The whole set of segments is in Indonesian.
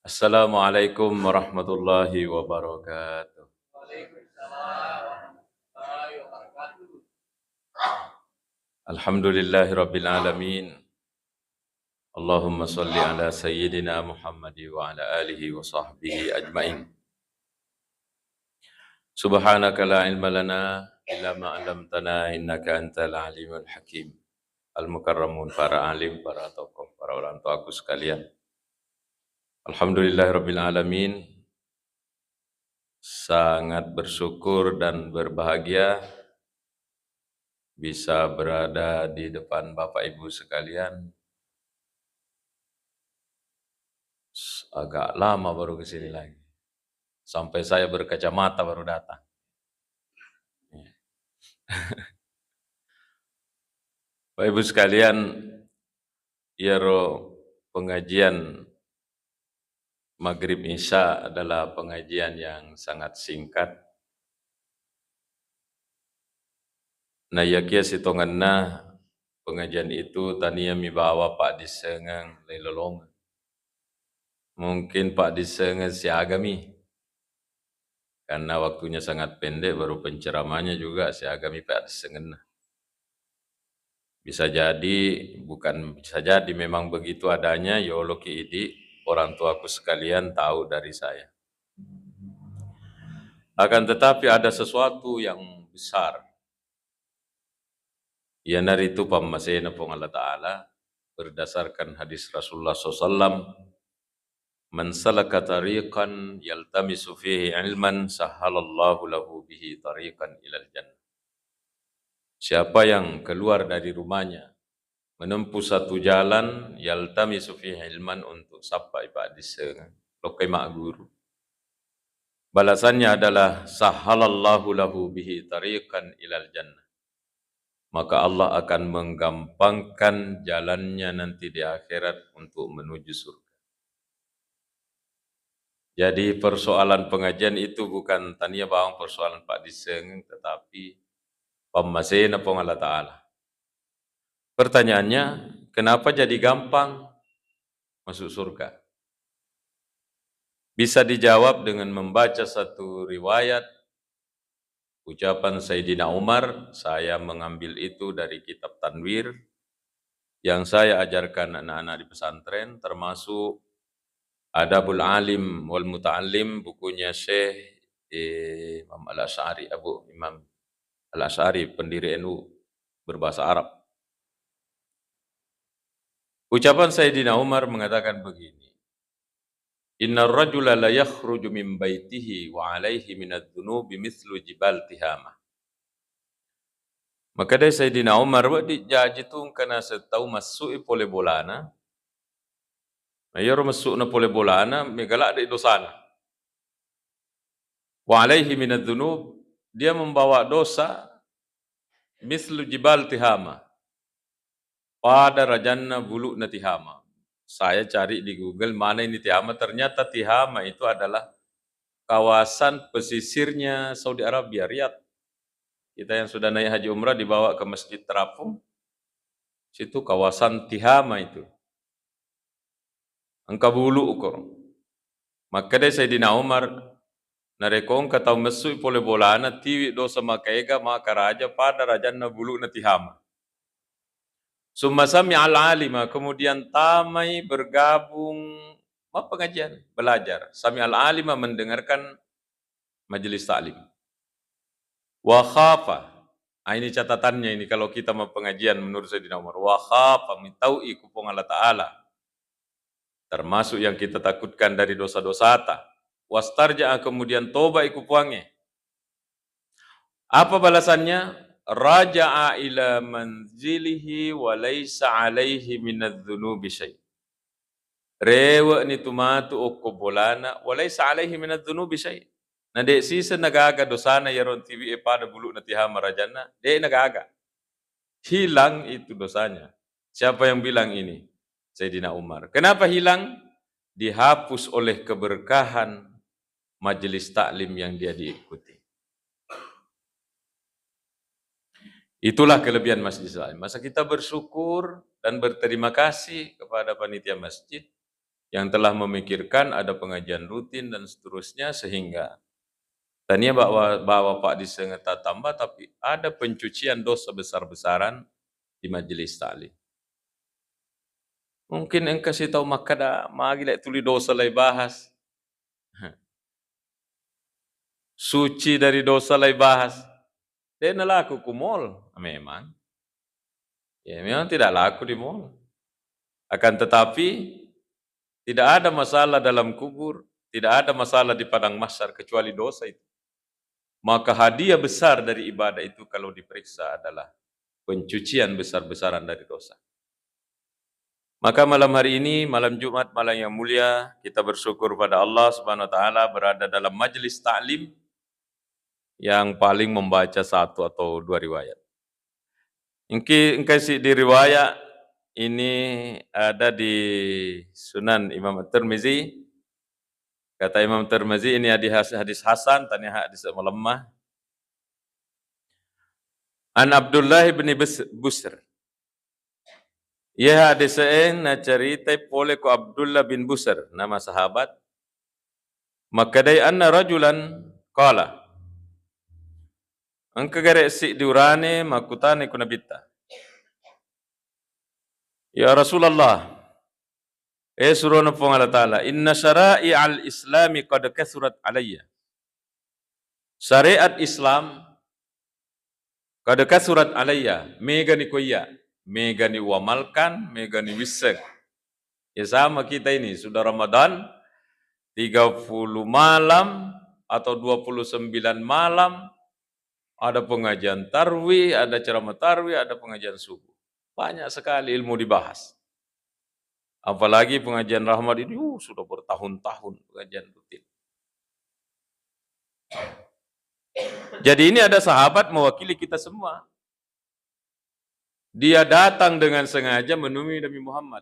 Assalamualaikum warahmatullahi wabarakatuh. Alhamdulillahi rabbil alamin. Allahumma salli ala sayyidina Muhammad wa ala alihi wa sahbihi ajmain. Subhanaka la ilma lana illa ma 'allamtana innaka antal alimul hakim. Al-mukarramun, para alim, para tokoh, para orang tuaku sekalian. Alhamdulillahi rabbil alamin. Sangat bersyukur dan berbahagia bisa berada di depan Bapak Ibu sekalian. Agak lama baru ke sini lagi. Sampai saya berkacamata baru datang. Bapak Ibu sekalian, pengajian Maghrib Isya adalah pengajian yang sangat singkat. Nah yakia sitonganna pengajian itu tania mi bawa Pak Disengang lelolong. Mungkin Pak Disengang siagami. Karena waktunya sangat pendek, baru penceramanya juga siagami Pak Disengang. Bisa jadi, bisa jadi memang begitu adanya, yoloki idi, orang tuaku sekalian tahu dari saya. Akan tetapi ada sesuatu yang besar. Ya naritu pammasena pong Allah Ta'ala, berdasarkan hadis Rasulullah SAW, Man salaka tariqan yaltamisu fihi ilman, sahhalallahu lahu bihi tariqan ilal jannah. Siapa yang keluar dari rumahnya, menempuh satu jalan, yaltamisu fihi ilman, untuk sampai pada disengan lokai mak guru. Balasannya adalah sahhalallahu lahu bihi tariqan ilal jannah. Maka Allah akan menggampangkan jalannya nanti di akhirat untuk menuju surga. Jadi persoalan pengajian itu bukan tania bawang persoalan Pak Diseng, tetapi pemmasena pong Allah Ta'ala. Pertanyaannya, kenapa jadi gampang masuk surga? Bisa dijawab dengan membaca satu riwayat, ucapan Sayyidina Umar. Saya mengambil itu dari kitab Tanwir, yang saya ajarkan anak-anak di pesantren, termasuk Adabul Alim wal Muta'allim, bukunya Syekh Imam Al-Asy'ari, Imam Al-Asy'ari, pendiri NU berbahasa Arab. Ucapan Sayyidina Umar mengatakan begini, Inna rajula la yakhruju min baitihi wa alaihi minadh dhunubi mithlu jibal Tihama. Maka dari Sayyidina Umar, wadi jajitung kana setau masuk pole bolana, mayar masuk na pole bolana, megala de dosana. Wa alaihi minadh dhunub, dia membawa dosa, mithlu jibal Tihama, pada rajanna bulu na Tihama. Saya cari di Google mana ini Tihama, ternyata Tihama itu adalah kawasan pesisirnya Saudi Arabia, Riyadh. Kita yang sudah naik haji umrah dibawa ke Masjid Terapung, situ kawasan Tihama itu. Angka bulu ukur. Maka deh Sayyidina Umar, narekong katau mesui pole bolana, tiwi dosa makaega maka raja pada rajanna bulu na Tihama. Summa sami al-alima, kemudian tamai bergabung pengajian, belajar. Sami al-alima, mendengarkan majelis taklim. Wa khafa, ini catatannya ini kalau kita mau pengajian menurut Sayyidina Umar. Wa khafa, mitau'i kupong Allah Ta'ala, termasuk yang kita takutkan dari dosa-dosa ta. Wastarja'a, kemudian toba ikupuange. Apa balasannya? Raja'a ila manzilihi wa laysa alaihi minadh-dhunubi syai'. Rewa ni tumatu okkobolana wa laysa alaihi minadh-dhunubi syai'. Na de sisa nagaga dosana yaron tiwi pada bulu na Tihama rajana, de nagaga. Hilang itu dosanya. Siapa yang bilang ini? Sayyidina Umar. Kenapa hilang? Dihapus oleh keberkahan majelis taklim yang dia diikuti. Itulah kelebihan masjid taklim. Masa kita bersyukur dan berterima kasih kepada panitia masjid yang telah memikirkan ada pengajian rutin dan seterusnya, sehingga tania bawa Pak disengeta tambah, tapi ada pencucian dosa besar-besaran di majelis taklim. Mungkin engkau kasih tahu makada magi lek tuli dosa lay bahas. Suci dari dosa lay bahas. Dia laku ku mall, memang. Ya memang tidak laku di mall. Akan tetapi tidak ada masalah dalam kubur, tidak ada masalah di padang mahsyar kecuali dosa itu. Maka hadiah besar dari ibadah itu kalau diperiksa adalah pencucian besar-besaran dari dosa. Maka malam hari ini, malam Jumat, malam yang mulia, kita bersyukur pada Allah Subhanahu wa taala berada dalam majelis ta'lim yang paling membaca 1 atau 2 riwayat. Engkau di riwayat ini ada di Sunan Imam At-Tirmizi. Kata Imam Tirmizi ini hadis hasan, tanya hadis melemah. An Abdullah bin Busr. Ya hadis na cerita oleh ku Abdullah bin Busr, nama sahabat. Maka dari anna rajulan qala. Angka gare si diurane makutane ku nabita. Ya Rasulullah, surana pong Allah Ta'ala, inna syara'i al-islami qad kathurat alayya. Syariat Islam qad kathurat alayya, mega ni koya, mega ni wamalkan, mega ni wisek. Ya sama kita ini, sudah Ramadan, 30 malam atau 29 malam, ada pengajian tarwih, ada ceramah tarwih, ada pengajian subuh. Banyak sekali ilmu dibahas. Apalagi pengajian rahmat ini sudah bertahun-tahun pengajian rutin. Jadi ini ada sahabat mewakili kita semua. Dia datang dengan sengaja menemui Nabi Muhammad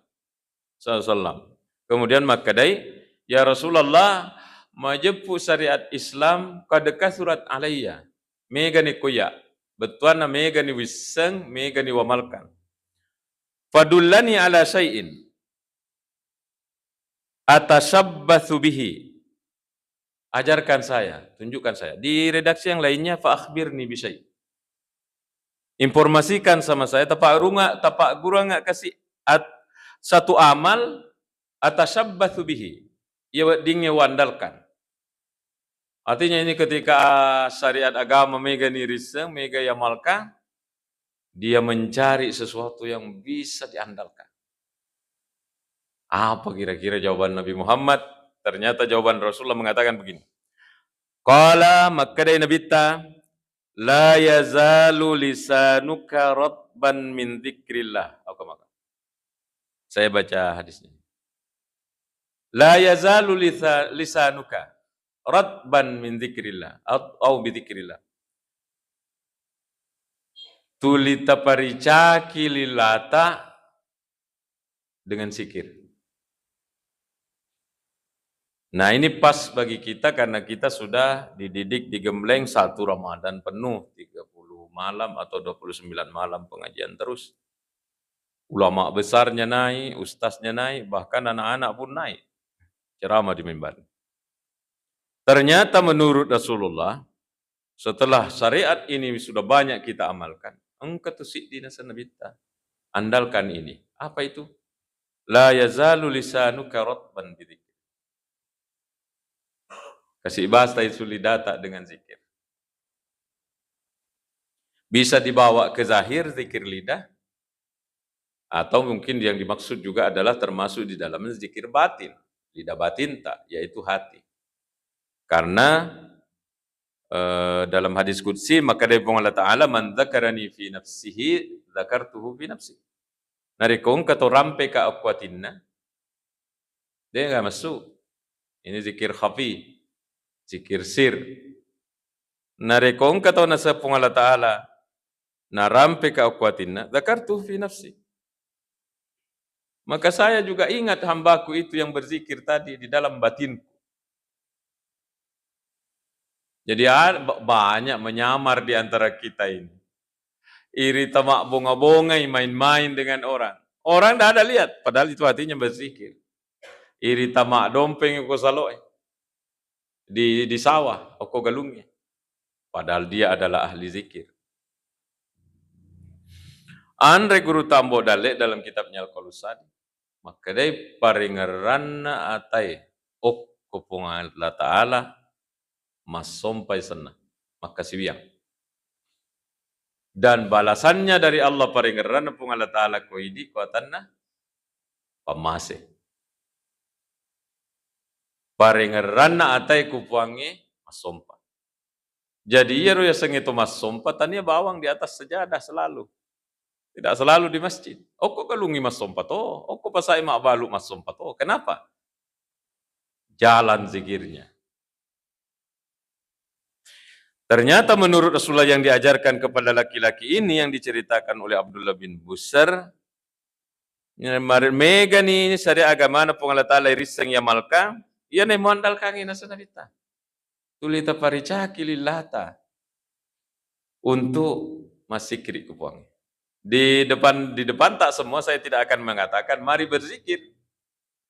SAW. Kemudian makadai, ya Rasulullah, majepu syariat Islam kadekah surat alayya. Mega ni kuya. Betuana mega ni wiseng, mega ni wamalkan. Fadullani ala syai'in atashabbathu bihi. Ajarkan saya, tunjukkan saya. Di redaksi yang lainnya, fa akhbirni bisyai'. Informasikan sama saya, tapak guru enggak kasih satu amal atashabbathu bihi. Ia dingin wandalkan. Artinya ini ketika syariat agama mega niriseng, mega yamalkan, dia mencari sesuatu yang bisa diandalkan. Apa kira-kira jawaban Nabi Muhammad? Ternyata jawaban Rasulullah mengatakan begini. Qala makkadai nabita la yazalu lisanuka ratban min dzikrillah. Saya baca hadisnya. La yazalu lisanuka ratban min dzikrillah atau bi dzikrillah. Tulita paricaki lilata dengan zikir. Nah ini pas bagi kita karena kita sudah dididik digembleng 1 Ramadan penuh, 30 malam atau 29 malam pengajian terus. Ulama besarnya naik, ustaznya naik, bahkan anak-anak pun naik. Ceramah di mimbar. Ternyata menurut Rasulullah, setelah syariat ini sudah banyak kita amalkan, engkau tusik dina sanabita. Andalkan ini. Apa itu? La yazalu lisanuka ratban bidzikr. Kasih basta isuli data dengan zikir. Bisa dibawa ke zahir zikir lidah, atau mungkin yang dimaksud juga adalah termasuk di dalam zikir batin, lidah batin tak, yaitu hati. Karena dalam hadis qudsi maka dari Allah Ta'ala, man dzakarani fi nafsihi dzakartuhu fi nafsi. Narikong kato rampe ka akwatinna, dia enggak masuk. Ini zikir khafi, zikir sir. Narikong kato nasa Allah Ta'ala, na rampe ka akwatinna dzakartuhu fi nafsi. Maka saya juga ingat hambaku itu yang berzikir tadi di dalam batinku. Jadi banyak menyamar di antara kita ini. Iri tamak bonga-bongai, main-main dengan orang. Orang tidak ada lihat, padahal itu hatinya berzikir. iri tamak dompeng ko saloe di sawah oko galungnya. Padahal dia adalah ahli zikir. Andre guru tambo dalek dalam kitabnya Al-Qalusadi. Maka dai paringaranna atai okko punga Allah Ta'ala masompai sana. Maka siwiang. Dan balasannya dari Allah paringaranna punga Allah Ta'ala ko idi kuatanna pamase. Paringaranna atai kupuangi masompa. Jadi ia roya sengeto masompa tania bawang di atas sejadah selalu. Tidak selalu di masjid. Oko kalungi masompa to, oko pasai mak balu masompa to. Kenapa? Jalan zikirnya. Ternyata menurut Rasulullah yang diajarkan kepada laki-laki ini yang diceritakan oleh Abdullah bin Busar, mega ni syariat agama na pong Allah Ta'ala irisang yamalka, yan ay muandal kangi na sanarita. Tulita paricaki lillata untuk masikri kupuang. Di depan tak semua saya tidak akan mengatakan mari berzikir.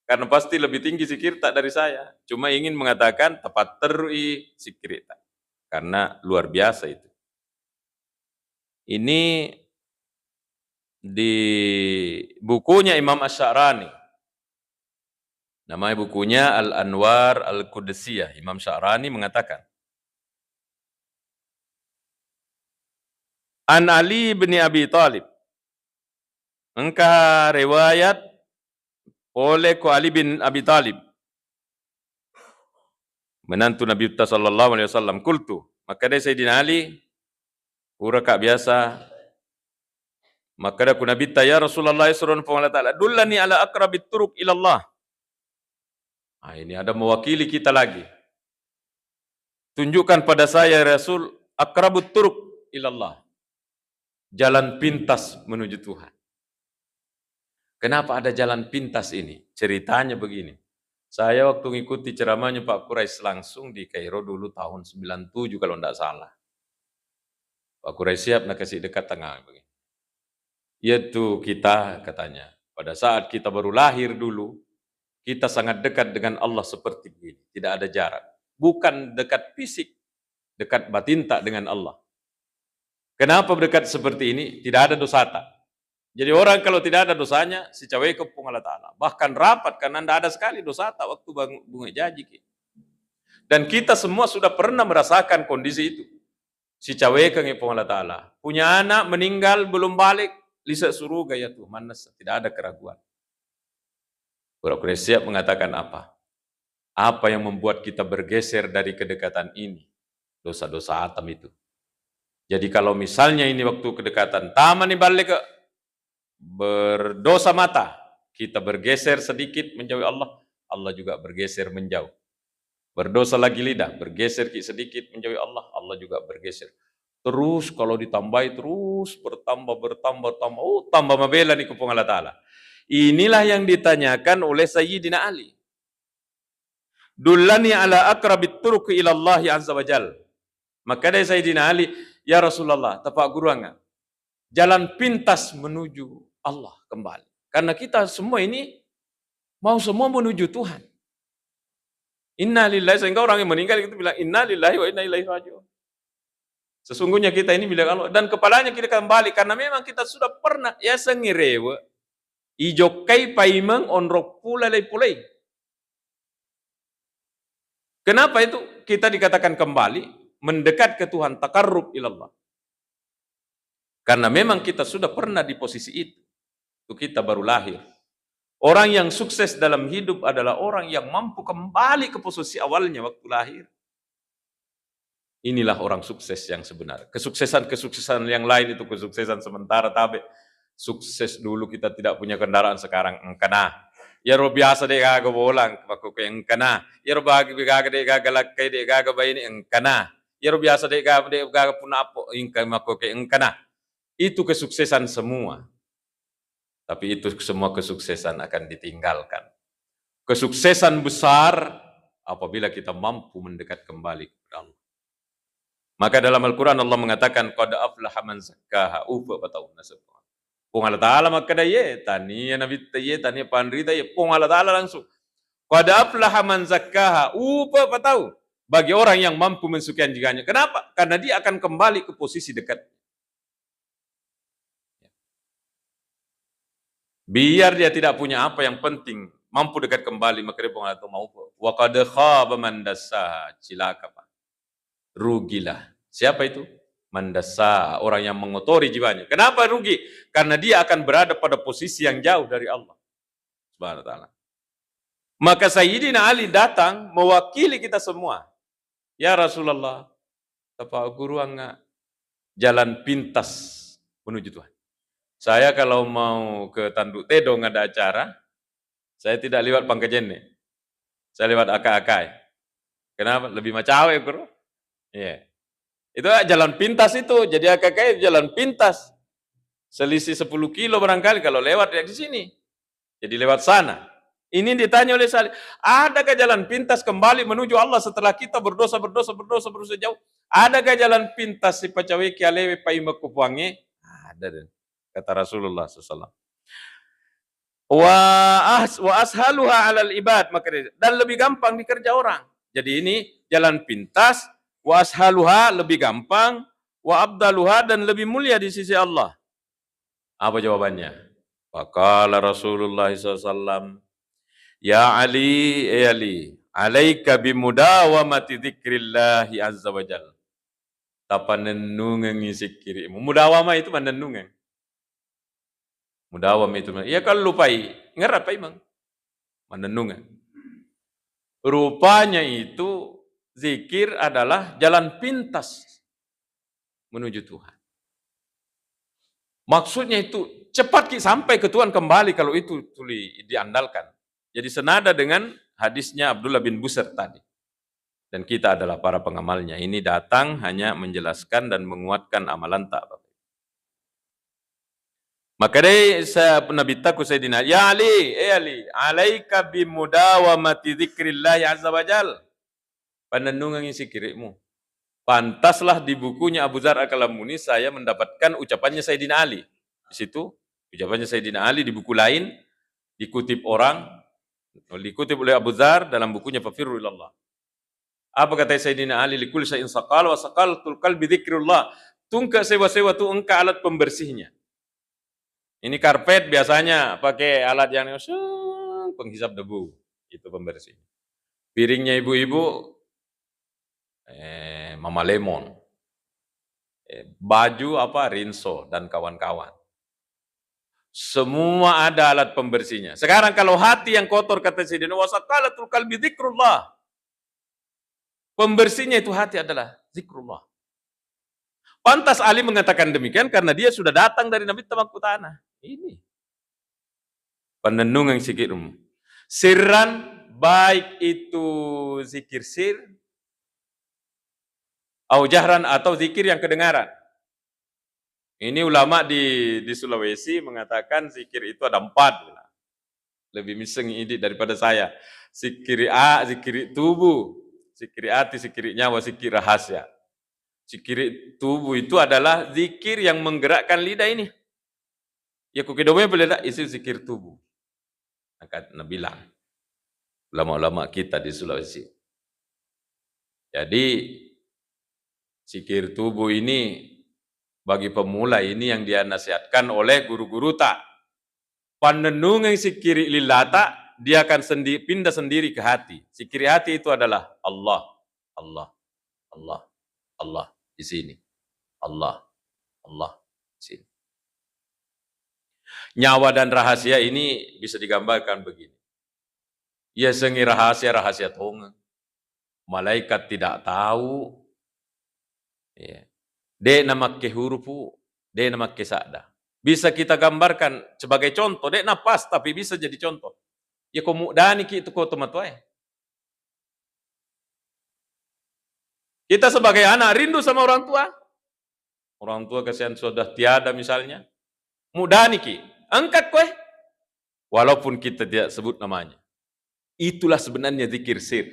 Karena pasti lebih tinggi zikir tak dari saya. Cuma ingin mengatakan tepat terui zikir tak. Karena luar biasa itu. Ini di bukunya Imam Asy-Sya'rani. Namanya bukunya Al-Anwar Al-Qudsiyah. Imam Sya'rani mengatakan, An Ali bin Abi Talib. Engkau riwayat oleh Ali bin Abi Talib. Menantu Nabi sallallahu alaihi wasallam. Kultu. Maka dia Sayyidina Ali pura kak biasa. Maka dia Nabi ya Rasulullah sallallahu alaihi wasallam. Dullani ala aqrabit turuq ila Allah. Ini ada mewakili kita lagi. Tunjukkan pada saya Rasul aqrabut turuq ila Allah. Jalan pintas menuju Tuhan. Kenapa ada jalan pintas ini? Ceritanya begini. Saya waktu mengikuti ceramahnya Pak Quraisy langsung di Kairo dulu tahun 97 kalau tidak salah. Pak Quraisy siap nak kasih dekat tengah. Yaitu kita katanya. Pada saat kita baru lahir dulu, kita sangat dekat dengan Allah seperti ini. Tidak ada jarak. Bukan dekat fisik, dekat batin tak dengan Allah. Kenapa berdekat seperti ini? Tidak ada dosa tak. Jadi orang kalau tidak ada dosanya, si cawe ke Allah Ta'ala. Bahkan rapat, karena tidak ada sekali dosa tak waktu bunga jaji. Dan kita semua sudah pernah merasakan kondisi itu. Si cawe ke Allah Ta'ala. Punya anak meninggal, belum balik, lisa suruh gaya tuh, manas, tidak ada keraguan. Pura-pura siap mengatakan apa? Apa yang membuat kita bergeser dari kedekatan ini? Dosa-dosa atam itu. Jadi kalau misalnya ini waktu kedekatan, taman ini balik ke berdosa mata, kita bergeser sedikit menjauhi Allah, Allah juga bergeser menjauh. Berdosa lagi lidah, bergeser sedikit menjauhi Allah, Allah juga bergeser. Terus kalau ditambahi terus bertambah, tambah mabela nih kupung Allah Ta'ala. Inilah yang ditanyakan oleh Sayyidina Ali. Dullani ala aqrabit turuq ila Allah azza wa jal. Maka dari Sayyidina Ali, ya Rasulullah, tapak guruanga, jalan pintas menuju Allah kembali. Karena kita semua ini mau semua menuju Tuhan. Inna lillahi, sehingga orang yang meninggal itu bilang inna lillahi wa inna ilaihi raji'un. Sesungguhnya kita ini bilang Allah dan kepalanya kita kembali karena memang kita sudah pernah ya sengirewe ijokai paimeng onrok pulai. Kenapa itu kita dikatakan kembali mendekat ke Tuhan, takarrub ilallah. Karena memang kita sudah pernah di posisi itu. Itu kita baru lahir. Orang yang sukses dalam hidup adalah orang yang mampu kembali ke posisi awalnya waktu lahir. Inilah orang sukses yang sebenar. Kesuksesan yang lain itu kesuksesan sementara, tapi sukses dulu kita tidak punya kendaraan sekarang engkana. Ya ro biasa deh gaga bolang, pakai ke engkana. Ya ro bagi gaga deh gaga lakai deh gaga bayi ini engkana. Ya ro biasa deh gaga pun apa ingka mako ke engkana. Itu kesuksesan semua. Tapi itu semua kesuksesan akan ditinggalkan. Kesuksesan besar apabila kita mampu mendekat kembali kepada Allah. Maka dalam Al-Quran Allah mengatakan qad aflaha man zakkaha ufa batau nasab. Pung Allah Ta'ala maka daya tani Nabi tanya tani pandri tanya pung Allah Ta'ala langsung Qad aflaha man zakkaha. Apa tahu? Bagi orang yang mampu mensucikan jiwanya. Kenapa? Karena dia akan kembali ke posisi dekat. Biar dia tidak punya apa yang penting, mampu dekat kembali, maka dia atau mau. Wa qad khaba man dassaha. Cilaka, Pak. Rugilah. Siapa itu? Mandasa, orang yang mengotori jiwanya. Kenapa rugi? Karena dia akan berada pada posisi yang jauh dari Allah Subhanahu wa taala. Maka Sayyidina Ali datang mewakili kita semua. Ya Rasulullah, Bapak guru enggak jalan pintas menuju Tuhan. Saya kalau mau ke Tanduk Tedong ada acara, saya tidak lewat Pangkajene. Saya lewat Akai-Akai. Kenapa? Lebih macawe, Guru. Iya. Itu jalan pintas itu. Jadi Akai-Akai jalan pintas. Selisih 10 kilo barangkali kalau lewat dari sini. Jadi lewat sana. Ini ditanya oleh Salih, adakah jalan pintas kembali menuju Allah setelah kita berdosa jauh? Adakah jalan pintas si pacawe kialewe paima kupuange? Ada deh, kata Rasulullah SAW. Wa ashaluha alal ibad, dan lebih gampang dikerja orang. Jadi ini jalan pintas, wa ashaluha lebih gampang, wa abdaluha dan lebih mulia di sisi Allah. Apa jawabannya? Faqala Rasulullah SAW, Ya Ali, Ali, alaika bimudawamati dzikrillahi azza wa jalla. Tapanenungan zikirimu. Mudawama itu manenungan. Mudawam itu. Ya kalau lupai, ngerapai mang. Manenungan. Rupanya itu zikir adalah jalan pintas menuju Tuhan. Maksudnya itu cepat sampai ke Tuhan kembali kalau itu diandalkan. Jadi senada dengan hadisnya Abdullah bin Busr tadi. Dan kita adalah para pengamalnya. Ini datang hanya menjelaskan dan menguatkan amalan tak. Maka dari Nabi taku Sayyidina, Ya Ali, Ali, alaika bimudawamati dzikrillah azza wa jal. Panenungan zikirmu. Pantaslah di bukunya Abu Dzar Al-Kalamuni saya mendapatkan ucapannya Sayyidina Ali. Di situ ucapannya Sayyidina Ali di buku lain dikutip orang. Dikutip oleh Abu Dzar dalam bukunya Fafirru ilallah. Apa kata Sayyidina Ali? Likul syai'in saqal wa saqaltul qalbi dzikrullah. Tungka sewa-sewa tu engka alat pembersihnya. Ini karpet biasanya pakai alat yang penghisap debu. Itu pembersih. Piringnya ibu-ibu Mama Lemon. Baju Rinso dan kawan-kawan. Semua ada alat pembersihnya. Sekarang kalau hati yang kotor kata Sayyidina wasaqalatul qalbi dzikrullah. Pembersihnya itu hati adalah zikrullah. Pantas Ali mengatakan demikian karena dia sudah datang dari Nabi Tamakku Tanah. Ini. Penenungan zikirmu. Sirran baik itu zikir sir au jahran atau zikir yang kedengaran. Ini ulama di Sulawesi mengatakan zikir itu ada 4. Lebih miseng ini daripada saya. Zikir zikir tubuh, zikir hati, zikir nyawa, zikir rahasia. Zikir tubuh itu adalah zikir yang menggerakkan lidah ini. Ya kukidomnya boleh isi zikir tubuh. Nah bilang ulama-ulama kita di Sulawesi. Jadi zikir tubuh ini bagi pemula ini yang dia nasihatkan oleh guru-guru tak. Panenungan zikir lillata, dia akan pindah sendiri ke hati. Zikir hati itu adalah Allah, Allah, Allah, Allah di sini. Allah, Allah di sini. Nyawa dan rahasia ini bisa digambarkan begini. Ya sengi rahasia tonga. Malaikat tidak tahu. Ya. De nama ke hurufu, de nama ke sada. Bisa kita gambarkan sebagai contoh, de napas tapi bisa jadi contoh. Ya komudani ki itu ko tomatoy. Kita sebagai anak rindu sama orang tua. Orang tua kasihan sudah tiada misalnya. Mudani ki, angkat kowe. Walaupun kita tidak sebut namanya. Itulah sebenarnya zikir sir.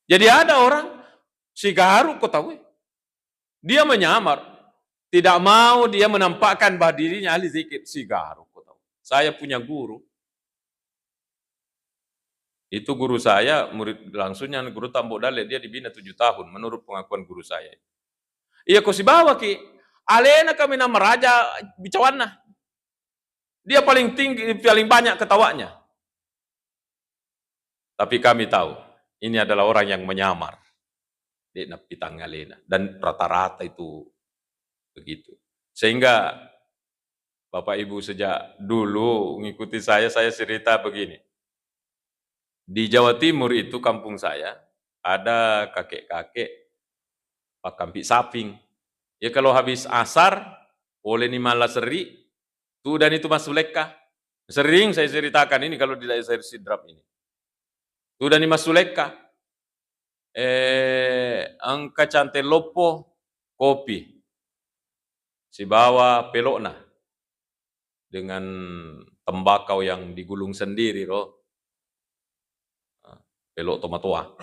Jadi ada orang si garu kau tahu, dia menyamar, tidak mau dia menampakkan bahwa dirinya ahli zikir. Si garu kau tahu. Saya punya guru, Itu guru saya, murid langsungnya guru Tambok Dalet, dia dibina 7 tahun menurut pengakuan guru saya. Iya kau si bawa ki, alena kami nama raja bicawana. Dia paling tinggi, paling banyak ketawanya. Tapi kami tahu, ini adalah orang yang menyamar. Dia napitang alena. Dan rata-rata itu begitu. Sehingga Bapak Ibu sejak dulu mengikuti saya cerita begini. Di Jawa Timur itu kampung saya, ada kakek-kakek pakampik saping. Ya kalau habis asar, oleh ni malas seri, tuh dan itu masuk leka. Sering saya ceritakan ini kalau di daerah Sidrap ini. Tuh dan ini masuk leka. Angka cantik lopo, kopi. Si bawa pelokna. Dengan tembakau yang digulung sendiri, loh. Pelok tomatoa.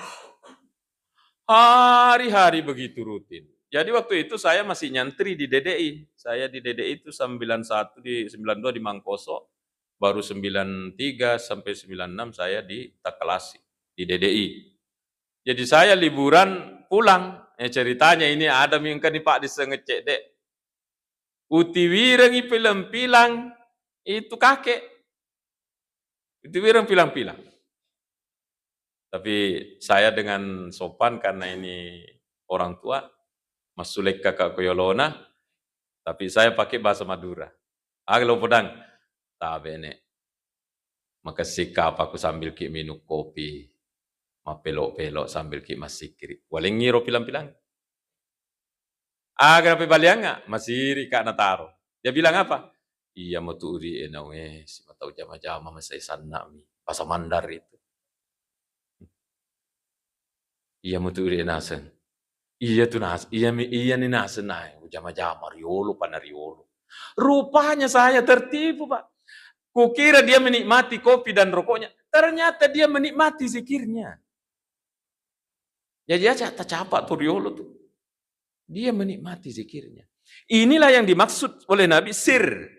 Hari-hari begitu rutin. Jadi waktu itu saya masih nyantri di DDI. Saya di DDI itu 91 di 92 di Mangkoso, baru 93 sampai 96 saya di Takalasi di DDI. Jadi saya liburan pulang. Ceritanya ini ada mingkan di Pak disengecek dek. Utiwirangi pilang-pilang itu kakek. Utiwirang pilang-pilang. Tapi saya dengan sopan karena ini orang tua, Mas Sulek kakak koyolona, tapi saya pakai bahasa Madura. Aglo pedang, tabe ne. Maka sikap aku sambil ki minum kopi, mapelok-pelok sambil ki masih kiri. Waling ngiro pilang-pilang. Kenapa baliang nggak? Masih rika nataro. Dia bilang apa? Iya mau tuuri enawe, si matau jama-jama masai sana mi, bahasa Mandar itu. Iya mau tuuri enasen. Iya tuh nas, iya ni nasen nae, jama-jama riolo panariolo. Rupanya saya tertipu, Pak. Kukira dia menikmati kopi dan rokoknya, ternyata dia menikmati zikirnya. Jadi aja tercapak tuh riolo tuh. Dia menikmati zikirnya. Inilah yang dimaksud oleh Nabi sir.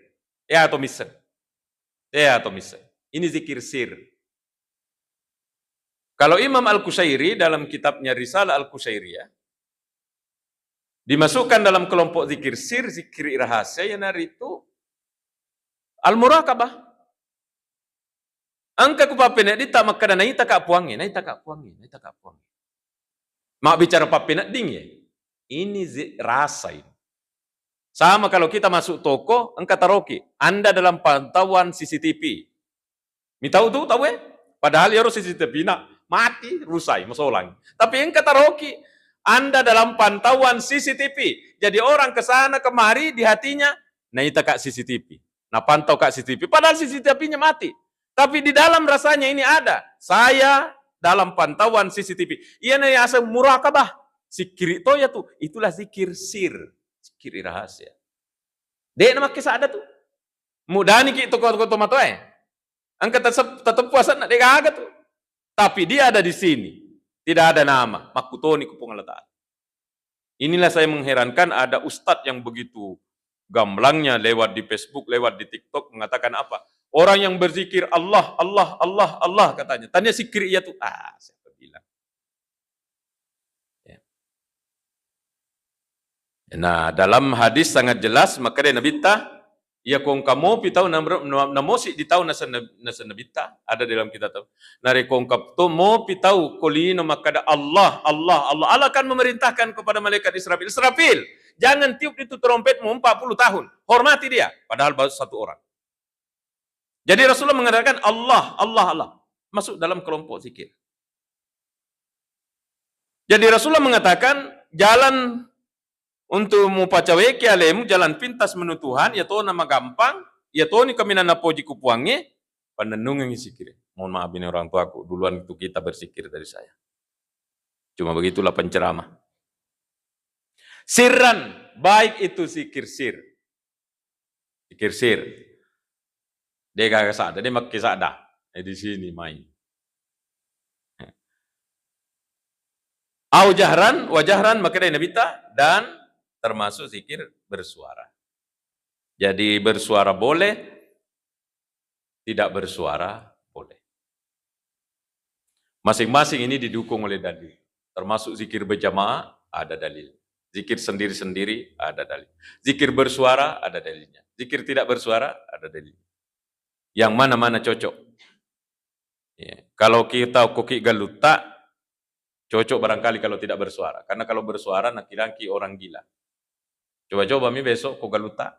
Ya atau misen. Ya atau misen. Ini zikir sir. Kalau Imam Al-Qushairi dalam kitabnya Risalah Al-Qushairiyah, dimasukkan dalam kelompok zikir sir, zikir rahasia yang hari itu Al-Muraqabah. Angka kupapena di tak makada naik tak puangi, naik tak puangi. Mak bicara papena ding ya. Ini rasa ini. Sama kalau kita masuk toko, engkau taroki, Anda dalam pantauan CCTV. Mi tahu tuh, tahu ya? Padahal ya harus CCTV nak mati, rusai, masolang. Tapi engkau taroki, Anda dalam pantauan CCTV. Jadi orang ke sana kemari di hatinya, nah itu kak CCTV. Nah pantau kak CCTV, padahal CCTV-nya mati. Tapi di dalam rasanya ini ada. Saya dalam pantauan CCTV. Iya nih asal muraqabah. Zikir itu ya tuh, itulah zikir sir. Zikir rahasia. Dek nama kisah ada tuh. Mudah nih itu kau tomato Angkat tetap puasa nak dek agak tuh. Tapi dia ada di sini. Tidak ada nama. Makutoni kupung Allah Ta'ala. Inilah saya mengherankan ada ustadz yang begitu gamblangnya lewat di Facebook, lewat di TikTok mengatakan apa? Orang yang berzikir Allah, Allah, Allah, Allah katanya. Tanya zikir ia tuh. Saya bilang. Nah, dalam hadis sangat jelas maka dia Nabi ta ya kong kamu pitau namosi di tahu nasa Nabi ta ada dalam kita tahu. Nari kong kapto mo pitau kolino maka Allah akan memerintahkan kepada malaikat Israfil, jangan tiup itu trompetmu 40 tahun. Hormati dia padahal baru satu orang. Jadi Rasulullah mengatakan Allah masuk dalam kelompok zikir. Jadi Rasulullah mengatakan jalan untuk mupacawe ke alemu jalan pintas menu Tuhan, ya to nama gampang, ya to ni kami nana poji kupuangi, panenung yang zikir. Mohon maaf ini orang tuaku, duluan itu kita bersikir dari saya. Cuma begitulah penceramah. Sirran, baik itu zikir sir. Zikir sir. Dia kagak sadar, dia makin sadar. Di sini main. Au jahran, wajahran, maka dia nabita, dan termasuk zikir bersuara. Jadi bersuara boleh, tidak bersuara boleh. Masing-masing ini didukung oleh dalil. Termasuk zikir berjamaah, ada dalil. Zikir sendiri-sendiri, ada dalil. Zikir bersuara, ada dalilnya. Zikir tidak bersuara, ada dalil. Yang mana-mana cocok. Ya. Kalau kita koki galuta, cocok barangkali kalau tidak bersuara. Karena kalau bersuara, laki-laki orang gila. Coba-coba mi besok kok galuta.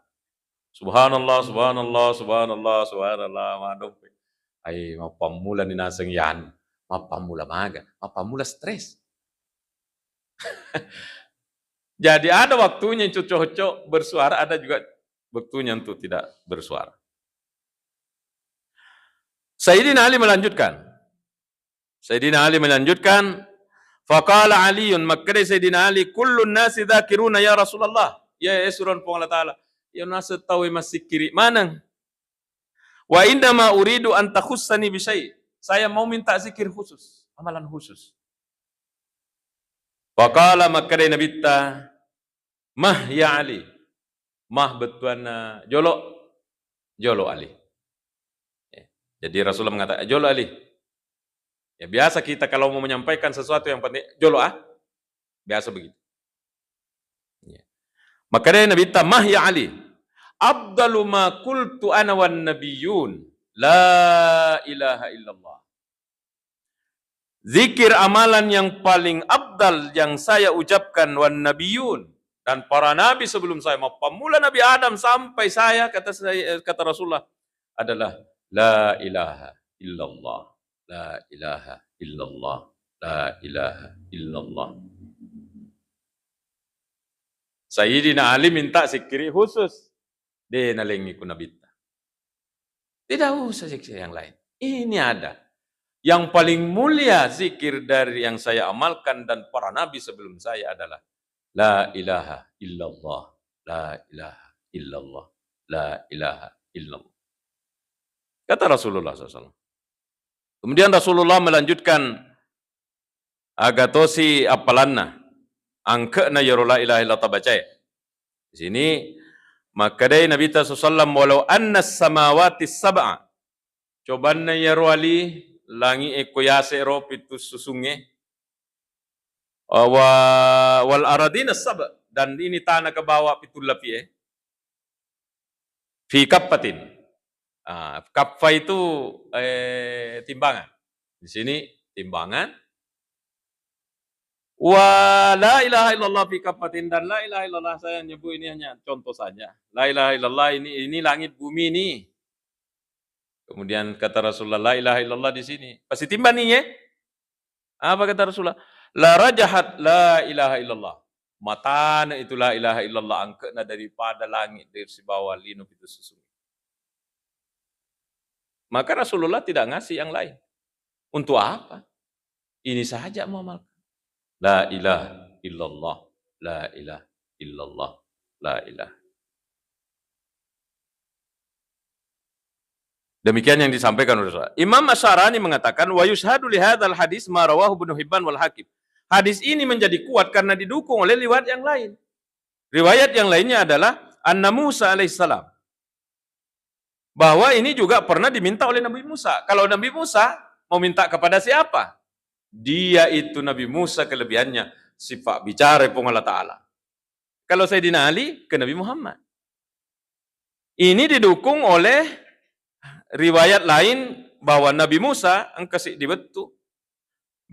Subhanallah, subhanallah, subhanallah, subhanallah, madom. Ay, mapamula ni nasang yan. Mapamula maga, mapamula stres. Jadi ada waktunya yang cocok bersuara, ada juga waktunya untuk tidak bersuara. Sayyidina Ali melanjutkan. Faqala Aliun, maka Sayyidina Ali, kullun nasi dzakiruna ya Rasulullah. Ya surun pong Allah Ta'ala. Ya nasa tahu masih kiri manang. Wa indama uridu an takhussani bi syai'. Saya mau minta zikir khusus, amalan khusus. Faqala maka Nabi ta, mah ya Ali. Mah betuana jolo Ali. Jadi Rasulullah mengatakan, jolo Ali. Ya biasa kita kalau mau menyampaikan sesuatu yang penting, jolo biasa begitu. Ya. Maka dia Nabi Tamah ya Ali, afdalu ma qultu ana wan nabiyyun, la ilaha illallah. Zikir amalan yang paling abdal yang saya ucapkan wan nabiyyun, dan para nabi sebelum saya, pemula Nabi Adam sampai saya, kata Rasulullah, adalah la ilaha illallah, la ilaha illallah, la ilaha illallah. Sayyidina Ali minta zikir khusus. Dia nalengi ku Nabi. Tidak usah zikir yang lain. Ini ada. Yang paling mulia zikir dari yang saya amalkan dan para nabi sebelum saya adalah la ilaha illallah, la ilaha illallah, la ilaha illallah. Kata Rasulullah SAW. Kemudian Rasulullah melanjutkan, agatosi apalanna, angkana ya la ilaha illallah tabacai. Di sini, maka dari Nabi SAW, walau anna samawati sab'a, coban na ya ruali, langi ekoyase ro pitus susunge, wal aradina sab'a, dan ini tanah ke bawah pitul lapi fi kappatin. Kapfa itu timbangan. Di sini timbangan. Wa la ilaha illallah fi kappatin, dan la ilaha illallah saya nyebut ini hanya contoh saja. La ilaha illallah ini langit bumi ini. Kemudian kata Rasulullah, la ilaha illallah di sini. Pasti timbang nih ya. Apa kata Rasulullah? La rajahat la ilaha illallah. Matana itu la ilaha illallah, angkatna daripada langit dari bawah linu itu susu. Maka Rasulullah tidak ngasih yang lain. Untuk apa? Ini saja mengamalkan. La ilaha illallah, la ilaha illallah, la ilaha. Demikian yang disampaikan oleh Rasulullah. Imam Asy'arani mengatakan, wa yushhadu li hadzal hadis ma rawahu Ibnu Hibban wal Hakim. Hadis ini menjadi kuat karena didukung oleh riwayat yang lain. Riwayat yang lainnya adalah Anna Musa alaihissalam. Bahwa ini juga pernah diminta oleh Nabi Musa. Kalau Nabi Musa mau minta kepada siapa? Dia itu Nabi Musa kelebihannya sifat bicara pun Allah Ta'ala. Kalau Sayyidina Ali ke Nabi Muhammad. Ini didukung oleh riwayat lain bahwa Nabi Musa ang kasih dibetu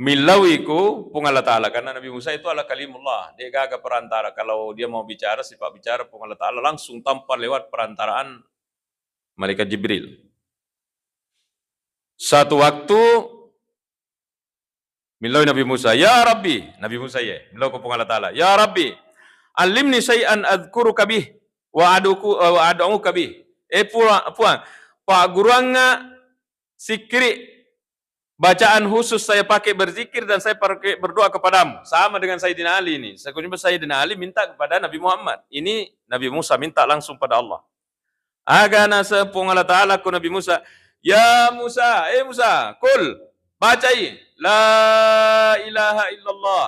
milawiku pun Allah Ta'ala. Karena Nabi Musa itu adalah kalimullah. Dia gagah perantara. Kalau dia mau bicara, sifat bicara pun Allah Ta'ala langsung tanpa lewat perantaraan malaikat Jibril. Satu waktu milawi Nabi Musa, ya Rabbi, Nabi Musa ya, milawi pun Allah Ta'ala, ya Rabbi, alimni syai'an adhkuruka bih wa ad'uka bih. Puang, Pak Guruanga sikri bacaan khusus saya pakai berzikir dan saya pakai berdoa kepadamu. Sama dengan Sayyidina Ali ini. Sayyidina Ali minta kepada Nabi Muhammad. Ini Nabi Musa minta langsung pada Allah. Agana sepung Allah Ta'ala ku Nabi Musa. Ya Musa, Musa, kul, bacai. La ilaha illallah.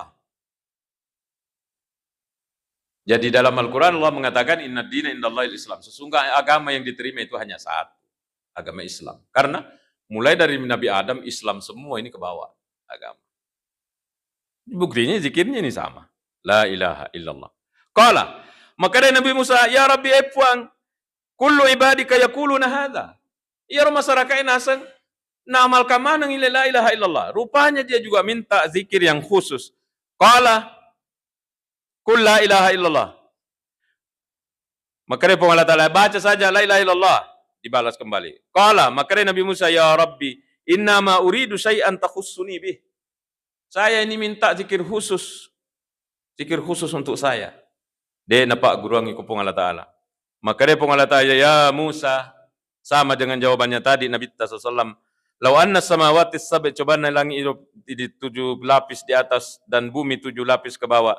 Jadi dalam Al-Quran Allah mengatakan inna dina indallahil Islam. Sesungguhnya agama yang diterima itu hanya satu. Agama Islam. Karena mulai dari Nabi Adam, Islam semua ini ke bawah. agama. Buktinya zikirnya ini sama. La ilaha illallah. Qala, maka dari Nabi Musa, ya Rabbi Epuang, kullu ibadika yaquluna hadza. Ya masyarakat nasang na amal kamana ng la ilaha illallah. Rupanya dia juga minta zikir yang khusus. Qala, kul la ilaha illallah. Maka dari Allah Ta'ala, baca saja la ilaha illallah. Dibalas kembali. Qala, maka dari Nabi Musa, ya Rabbi, innama uridu syai'an takhussuni bih. Saya ini minta zikir khusus. Zikir khusus untuk saya. Dia nampak guruangi kupung Allah Ta'ala. Maka dia Allah Ta'ala, ya Musa, sama dengan jawabannya tadi Nabi SAW. Lau anna samawati sab'i, coba langit di 7 lapis di atas dan bumi 7 lapis ke bawah.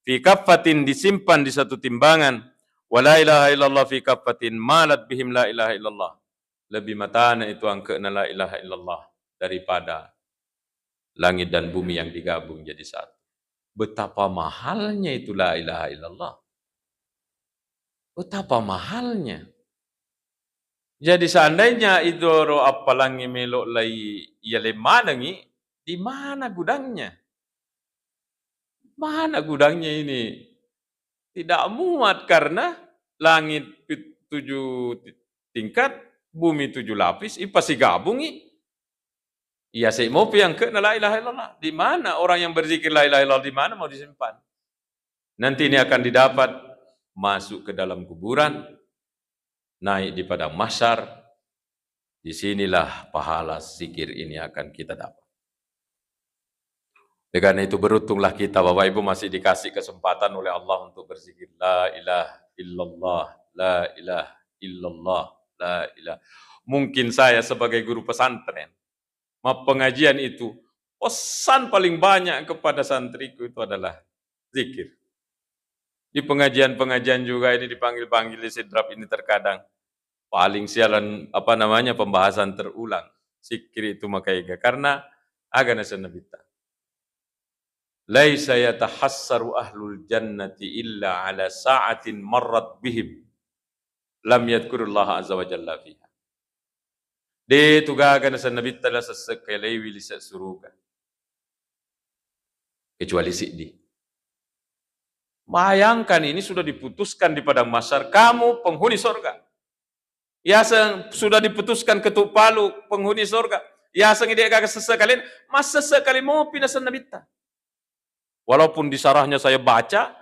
Fi kaffatin, disimpan di satu timbangan. Wa la ilaha illallah fi kaffatin malat bihim la ilaha illallah. Lebih matana itu angkana la ilaha illallah daripada langit dan bumi yang digabung jadi satu. Betapa mahalnya itu la ilaha illallah. Betapa mahalnya. Jadi seandainya idoro apalangi melok lai ia manangi, di mana gudangnya? Mana gudangnya ini? Tidak muat karena langit 7 tingkat, bumi 7 lapis, pasti gabungi. Iya saya mau yang ke la ilaha illallah. Di mana orang yang berzikir la ilaha illallah, di mana mau disimpan? Nanti ini akan didapat masuk ke dalam kuburan, naik di padang mahsyar. Disinilah pahala zikir ini akan kita dapat. Dengan itu beruntunglah kita, Bapak Ibu, masih dikasih kesempatan oleh Allah untuk berzikir la ilaha illallah, la ilaha illallah, la ilaha. Mungkin saya sebagai guru pesantren, pengajian itu, pesan paling banyak kepada santriku itu adalah zikir. Di pengajian-pengajian juga ini dipanggil-panggil di sidrap ini terkadang paling sialan pembahasan terulang. Zikir itu makaiga karena agana sanabita. Laisa yatahassaru ahlul jannati illa ala sa'atin marrat bihim lam yadhkurullaha azza wa jalla fiha. De tugaga na sanabita la sasakalay wili sa suruga. Kecuali Siddi. Bayangkan ini sudah diputuskan di padang mahsyar, kamu penghuni surga. Ya sudah diputuskan ketuk palu penghuni surga. Ya ide kagak sesekali, mas sesekali mau pindah sanabita. Walaupun di sarahnya saya baca,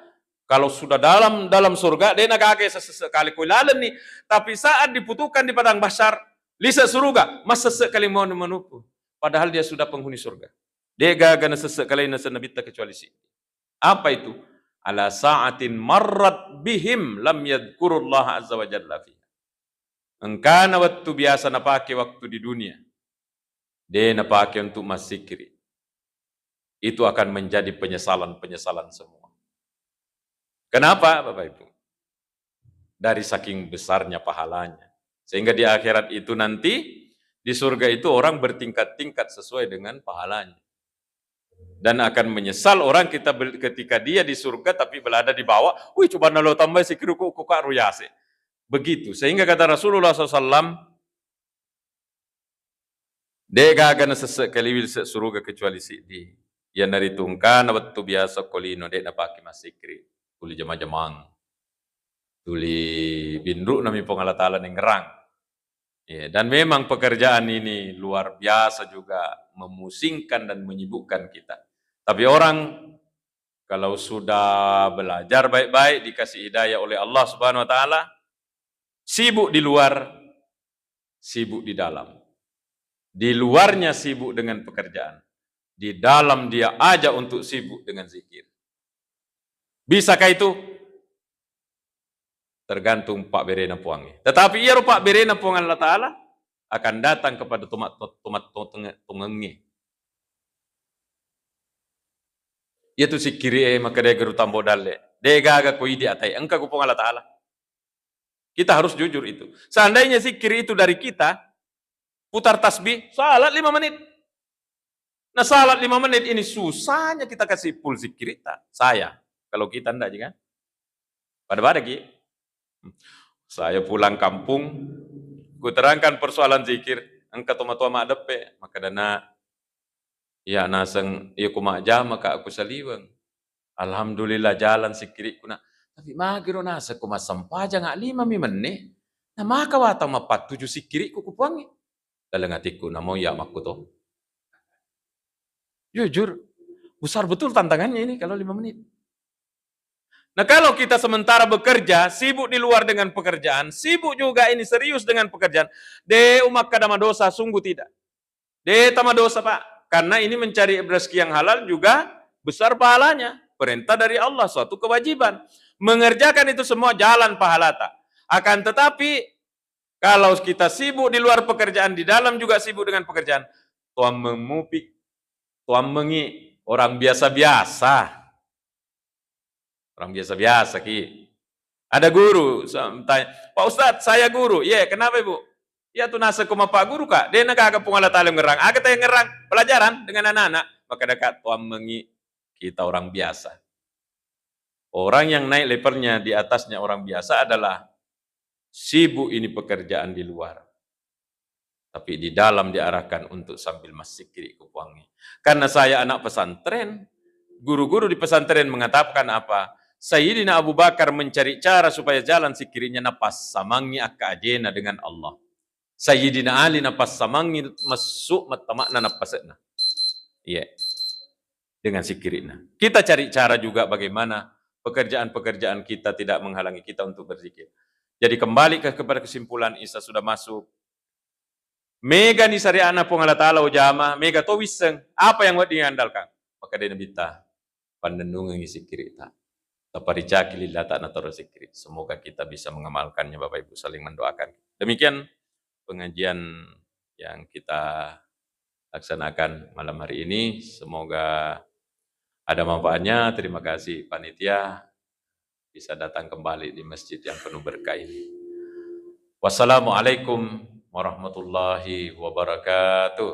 kalau sudah dalam surga, dia nagage sesekali kuilalan nih. Tapi saat diputuskan di padang mahsyar, lisa surga, mas sesekali mau menupu. Padahal dia sudah penghuni surga. Dia gagana sesekali nasa nabita kecuali si. Apa itu? Ala sa'atin marrat bihim lam yadhkurullah azza wa jalla fiha. Engkana waktu biasa napake waktu di dunia. Dia napake untuk masikiri. Itu akan menjadi penyesalan-penyesalan semua. Kenapa, Bapak Ibu? Dari saking besarnya pahalanya. Sehingga di akhirat itu nanti, di surga itu orang bertingkat-tingkat sesuai dengan pahalanya. Dan akan menyesal orang ketika dia di surga tapi berada di bawah, wih coba nalo tambah sikiruku kukak ruyase. Begitu. Sehingga kata Rasulullah SAW, dega akan sesekali surga kecuali Siddi. Yang dari tungkan waktu biasa kolino dek napaki masikri. Tuli jama-jamang. Tuli bindru nami pengalatala ngerang. Ya, dan memang pekerjaan ini luar biasa juga memusingkan dan menyibukkan kita. Tapi orang kalau sudah belajar baik-baik, dikasih hidayah oleh Allah Subhanahu wa taala, sibuk di luar, sibuk di dalam. Di luarnya sibuk dengan pekerjaan. Di dalam dia ajak untuk sibuk dengan zikir. Bisakah itu? Tergantung Pak Berena Puangnya. Tetapi ia Pak Berena Puang Allah Ta'ala akan datang kepada tumat tungengi. Yaitu si kiri maka dia geru tambo dalle. Dia gaga ko ide atai. Engkau kupong Allah Ta'ala. Kita harus jujur itu. Seandainya si kiri itu dari kita, putar tasbih, salat 5 menit. Nah salat 5 menit ini susahnya kita kasih full zikir kita. Saya. Kalau kita enggak juga. Pada Ki. Saya pulang kampung, ku terangkan persoalan zikir. Engkau tua-tua mak depe, maka dana Ya naseng ya kumak jama ka aku saliweng. Alhamdulillah jalan sikiri kuna. Tapi magiro nasa kuma sampaja nga 5 menit. Na makawata mapat 7 sikiri ku kupuangi. Dalam hatiku namo ya makku to. Jujur, besar betul tantangannya ini kalau 5 menit. Nah kalau kita sementara bekerja, sibuk di luar dengan pekerjaan, sibuk juga ini serius dengan pekerjaan, de umak kadama dosa, sungguh tidak. De tama dosa Pak, karena ini mencari rezeki yang halal juga besar pahalanya. Perintah dari Allah, suatu kewajiban. Mengerjakan itu semua jalan pahala tak. Akan tetapi, kalau kita sibuk di luar pekerjaan, di dalam juga sibuk dengan pekerjaan, tuan memupik, tuan mengi, orang biasa-biasa. Orang biasa-biasa ki. Ada guru tanya, Pak Ustadz, saya guru. Iya, kenapa Ibu? Ya tuh nasa kuma Pak Guru Kak. Dia nak agak pungala talim ngerang. Agak tanya ngerang pelajaran dengan anak-anak. Maka dekat tuan mengi kita orang biasa. Orang yang naik levelnya di atasnya orang biasa adalah sibuk ini pekerjaan di luar. Tapi di dalam diarahkan untuk sambil masih kiri kupuangi. Karena saya anak pesantren, guru-guru di pesantren mengatakan apa? Sayyidina Abu Bakar mencari cara supaya jalan sikirinya napas samangi akka ajena dengan Allah. Sayyidina Ali napas samangi masuk matamakna napasna. Iya. Dengan sikirina. Kita cari cara juga bagaimana pekerjaan-pekerjaan kita tidak menghalangi kita untuk berzikir. Jadi kembali kepada kesimpulan Isa sudah masuk. Mega ni sariana pong Allah Ta'ala ujama, mega to wiseng. Apa yang diandalkan? Maka dia nabita pandendungan isi kiri tak. Taparicaki lillah tak nataro sikri. Semoga kita bisa mengamalkannya Bapak Ibu, saling mendoakan. Demikian pengajian yang kita laksanakan malam hari ini. Semoga ada manfaatnya. Terima kasih panitia bisa datang kembali di masjid yang penuh berkah ini. Wassalamualaikum warahmatullahi wabarakatuh.